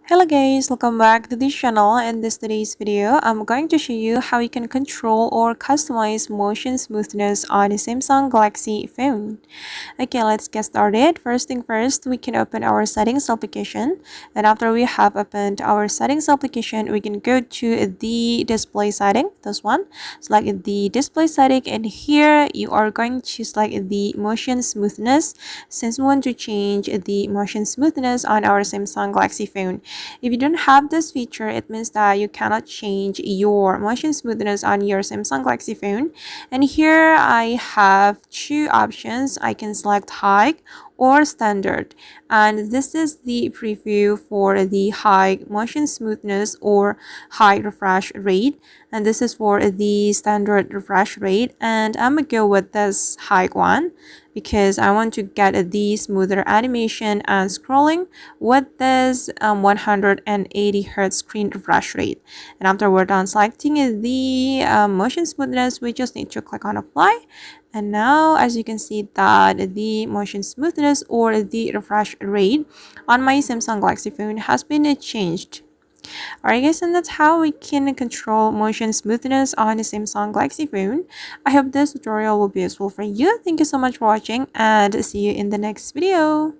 Hello guys, welcome back to this channel. In today's video, I'm going to show you how you can control or customize motion smoothness on a Samsung Galaxy phone. Okay, let's get started. First thing first, we can open our settings application, and after we have opened our settings application, we can go to the display setting, this one. Select the display setting, and here you are going to select the motion smoothness since we want to change the motion smoothness on our Samsung Galaxy phone. If you don't have this feature, it means that you cannot change your motion smoothness on your Samsung Galaxy phone. And here I have two options. I can select high or standard, and this is the preview for the high motion smoothness or high refresh rate, and this is for the standard refresh rate, and I'm gonna go with this high one because I want to get the smoother animation and scrolling with this 180 hertz screen refresh rate. And after we're done selecting the motion smoothness, we just need to click on apply. And now, as you can see, that the motion smoothness or the refresh rate on my Samsung Galaxy phone has been changed. Alright guys, and that's how we can control motion smoothness on the Samsung Galaxy phone. I hope this tutorial will be useful for you. Thank you so much for watching, and see you in the next video.